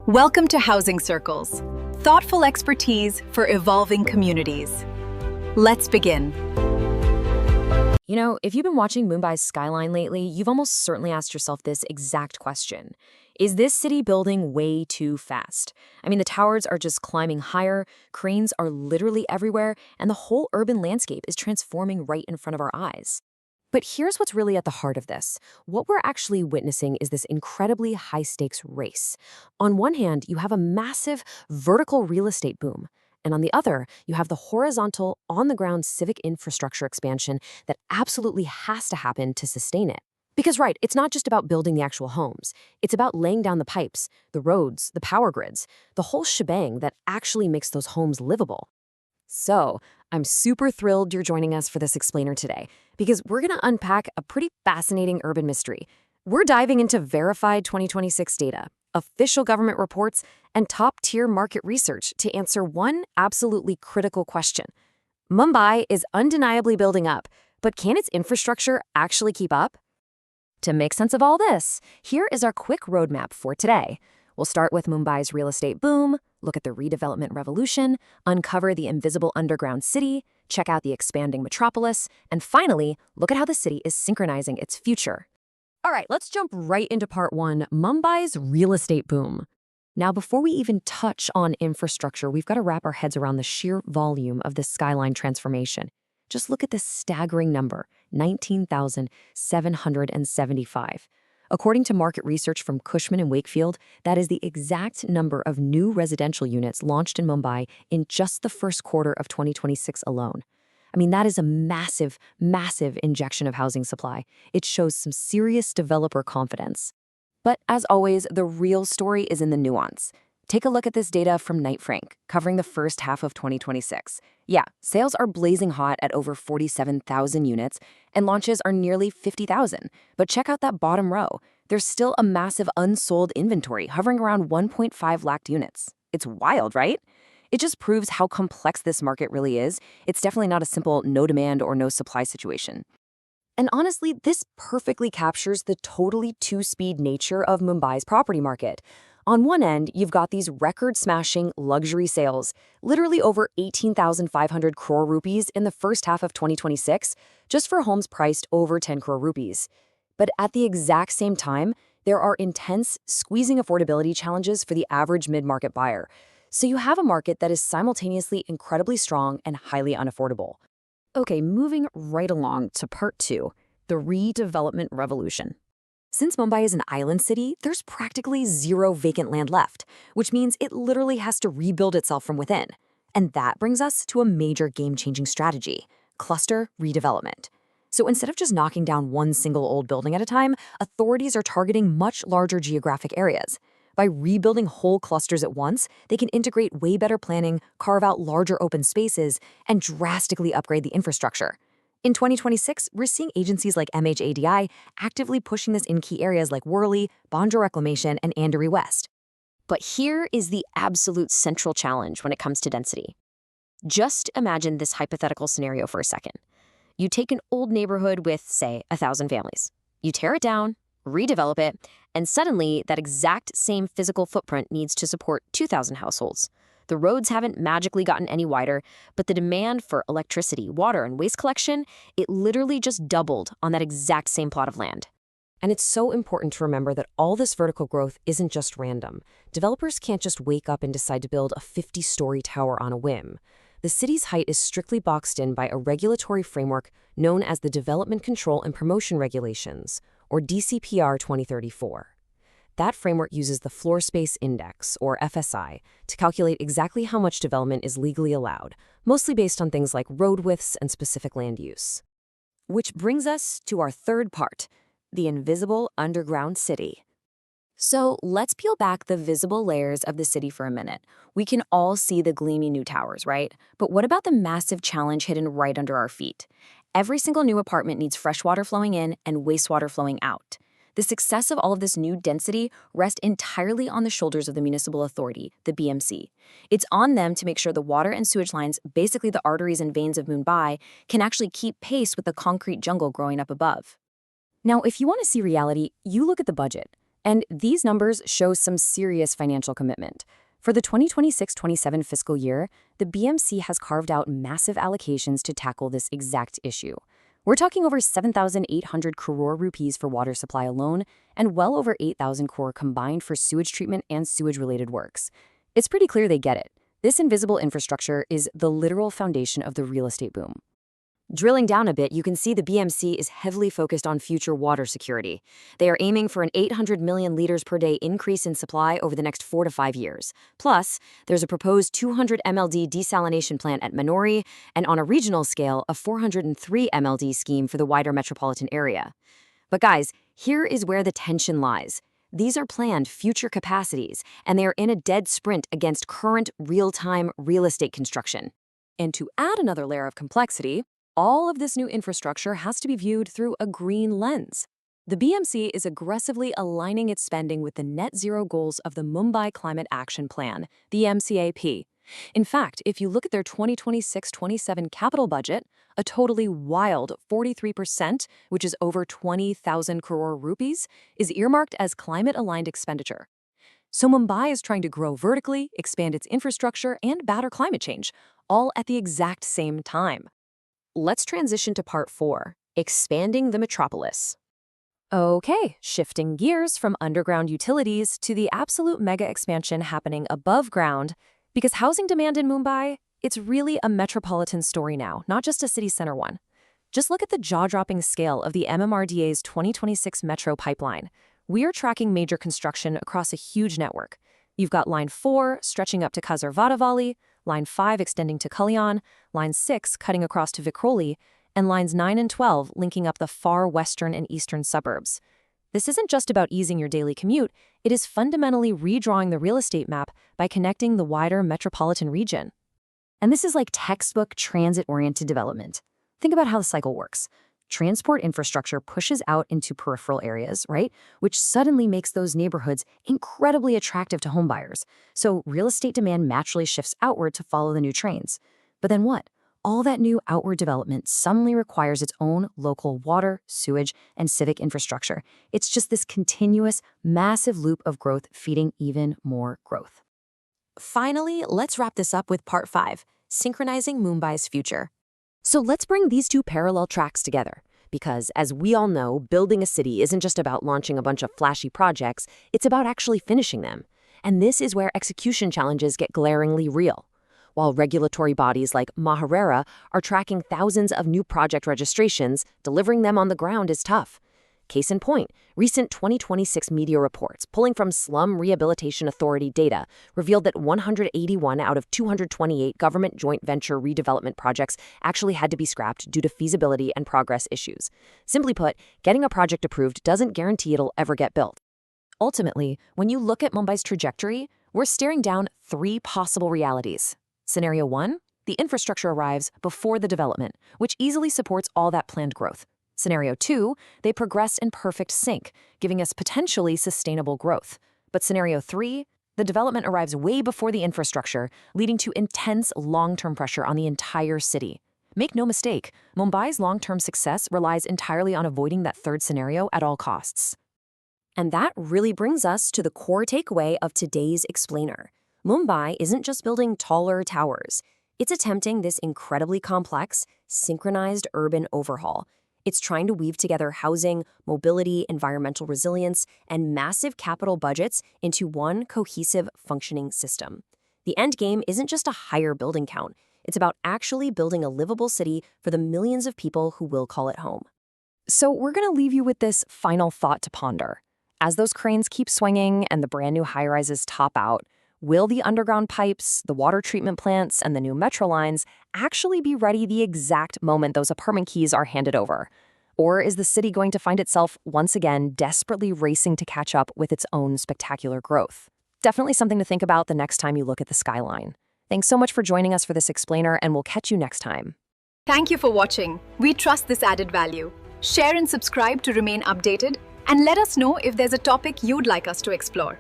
Welcome to Housing Circles, thoughtful expertise for evolving communities. Let's begin. You know, if you've been watching Mumbai's skyline lately, you've almost certainly asked yourself this exact question. Is this city building way too fast? I mean, the towers are just climbing higher, cranes are literally everywhere, and the whole urban landscape is transforming right in front of our eyes. But here's what's really at the heart of this. What we're actually witnessing is this incredibly high-stakes race. On one hand, you have a massive vertical real estate boom. And on the other, you have the horizontal, on-the-ground civic infrastructure expansion that absolutely has to happen to sustain it. Because, right, it's not just about building the actual homes. It's about laying down the pipes, the roads, the power grids, the whole shebang that actually makes those homes livable. So, I'm super thrilled you're joining us for this explainer today, because we're going to unpack a pretty fascinating urban mystery. We're diving into verified 2026 data, official government reports, and top-tier market research to answer one absolutely critical question. Mumbai is undeniably building up, but can its infrastructure actually keep up? To make sense of all this, here is our quick roadmap for today. We'll start with Mumbai's real estate boom, look at the redevelopment revolution, uncover the invisible underground city, check out the expanding metropolis, and finally, look at how the city is synchronizing its future. All right, let's jump right into part one, Mumbai's real estate boom. Now, before we even touch on infrastructure, we've got to wrap our heads around the sheer volume of this skyline transformation. Just look at this staggering number, 19,775. According to market research from Cushman and Wakefield, that is the exact number of new residential units launched in Mumbai in just the first quarter of 2026 alone. I mean, that is a massive, massive injection of housing supply. It shows some serious developer confidence. But as always, the real story is in the nuance. Take a look at this data from Knight Frank, covering the first half of 2026. Yeah, sales are blazing hot at over 47,000 units, and launches are nearly 50,000. But check out that bottom row. There's still a massive unsold inventory hovering around 1.5 lakh units. It's wild, right? It just proves how complex this market really is. It's definitely not a simple no demand or no supply situation. And honestly, this perfectly captures the totally two-speed nature of Mumbai's property market. On one end, you've got these record-smashing luxury sales, literally over 18,500 crore rupees in the first half of 2026, just for homes priced over 10 crore rupees. But at the exact same time, there are intense, squeezing affordability challenges for the average mid-market buyer. So you have a market that is simultaneously incredibly strong and highly unaffordable. Okay, moving right along to part two, the redevelopment revolution. Since Mumbai is an island city, there's practically zero vacant land left, which means it literally has to rebuild itself from within. And that brings us to a major game-changing strategy, cluster redevelopment. So instead of just knocking down one single old building at a time, authorities are targeting much larger geographic areas. By rebuilding whole clusters at once, they can integrate way better planning, carve out larger open spaces, and drastically upgrade the infrastructure. In 2026, we're seeing agencies like MHADA actively pushing this in key areas like Worli, Bandra Reclamation, and Andheri West. But here is the absolute central challenge when it comes to density. Just imagine this hypothetical scenario for a second. You take an old neighborhood with, say, 1,000 families. You tear it down, redevelop it, and suddenly that exact same physical footprint needs to support 2,000 households. The roads haven't magically gotten any wider, but the demand for electricity, water, and waste collection, it literally just doubled on that exact same plot of land. And it's so important to remember that all this vertical growth isn't just random. Developers can't just wake up and decide to build a 50-story tower on a whim. The city's height is strictly boxed in by a regulatory framework known as the Development Control and Promotion Regulations, or DCPR 2034. That framework uses the Floor Space Index, or FSI, to calculate exactly how much development is legally allowed, mostly based on things like road widths and specific land use. Which brings us to our third part, the invisible underground city. So let's peel back the visible layers of the city for a minute. We can all see the gleaming new towers, right? But what about the massive challenge hidden right under our feet? Every single new apartment needs fresh water flowing in and wastewater flowing out. The success of all of this new density rests entirely on the shoulders of the municipal authority, the BMC. It's on them to make sure the water and sewage lines, basically the arteries and veins of Mumbai, can actually keep pace with the concrete jungle growing up above. Now, if you want to see reality, you look at the budget. And these numbers show some serious financial commitment. For the 2026-27 fiscal year, the BMC has carved out massive allocations to tackle this exact issue. We're talking over 7,800 crore rupees for water supply alone, and well over 8,000 crore combined for sewage treatment and sewage-related works. It's pretty clear they get it. This invisible infrastructure is the literal foundation of the real estate boom. Drilling down a bit, you can see the BMC is heavily focused on future water security. They are aiming for an 800 million liters per day increase in supply over the next 4 to 5 years. Plus, there's a proposed 200 MLD desalination plant at Manori, and on a regional scale, a 403 MLD scheme for the wider metropolitan area. But guys, here is where the tension lies. These are planned future capacities, and they are in a dead sprint against current real-time real estate construction. And to add another layer of complexity, all of this new infrastructure has to be viewed through a green lens. The BMC is aggressively aligning its spending with the net zero goals of the Mumbai Climate Action Plan, the MCAP. In fact, if you look at their 2026-27 capital budget, a totally wild 43%, which is over 20,000 crore rupees, is earmarked as climate-aligned expenditure. So Mumbai is trying to grow vertically, expand its infrastructure, and batter climate change, all at the exact same time. Let's transition to part 4, expanding the metropolis. Okay, shifting gears from underground utilities to the absolute mega expansion happening above ground, because housing demand in Mumbai, it's really a metropolitan story now, not just a city center one. Just look at the jaw-dropping scale of the MMRDA's 2026 metro pipeline. We are tracking major construction across a huge network. You've got Line 4 stretching up to Kasarvada Valley, Line 5 extending to Kalyan, Line 6 cutting across to Vikhroli, and Lines 9 and 12 linking up the far western and eastern suburbs. This isn't just about easing your daily commute, it is fundamentally redrawing the real estate map by connecting the wider metropolitan region. And this is like textbook transit-oriented development. Think about how the cycle works. Transport infrastructure pushes out into peripheral areas, right? Which suddenly makes those neighborhoods incredibly attractive to homebuyers. So real estate demand naturally shifts outward to follow the new trains. But then what? All that new outward development suddenly requires its own local water, sewage, and civic infrastructure. It's just this continuous, massive loop of growth feeding even more growth. Finally, let's wrap this up with part 5, synchronizing Mumbai's future. So let's bring these two parallel tracks together, because as we all know, building a city isn't just about launching a bunch of flashy projects, it's about actually finishing them. And this is where execution challenges get glaringly real. While regulatory bodies like MHADA are tracking thousands of new project registrations, delivering them on the ground is tough. Case in point, recent 2026 media reports pulling from Slum Rehabilitation Authority data revealed that 181 out of 228 government joint venture redevelopment projects actually had to be scrapped due to feasibility and progress issues. Simply put, getting a project approved doesn't guarantee it'll ever get built. Ultimately, when you look at Mumbai's trajectory, we're staring down 3 possible realities. Scenario 1, the infrastructure arrives before the development, which easily supports all that planned growth. Scenario 2, they progress in perfect sync, giving us potentially sustainable growth. But Scenario 3, the development arrives way before the infrastructure, leading to intense long-term pressure on the entire city. Make no mistake, Mumbai's long-term success relies entirely on avoiding that third scenario at all costs. And that really brings us to the core takeaway of today's explainer. Mumbai isn't just building taller towers. It's attempting this incredibly complex, synchronized urban overhaul. It's trying to weave together housing, mobility, environmental resilience, and massive capital budgets into one cohesive, functioning system. The end game isn't just a higher building count. It's about actually building a livable city for the millions of people who will call it home. So we're going to leave you with this final thought to ponder. As those cranes keep swinging and the brand new high-rises top out, will the underground pipes, the water treatment plants, and the new metro lines actually be ready the exact moment those apartment keys are handed over? Or is the city going to find itself once again desperately racing to catch up with its own spectacular growth? Definitely something to think about the next time you look at the skyline. Thanks so much for joining us for this explainer, and we'll catch you next time. Thank you for watching. We trust this added value. Share and subscribe to remain updated, and let us know if there's a topic you'd like us to explore.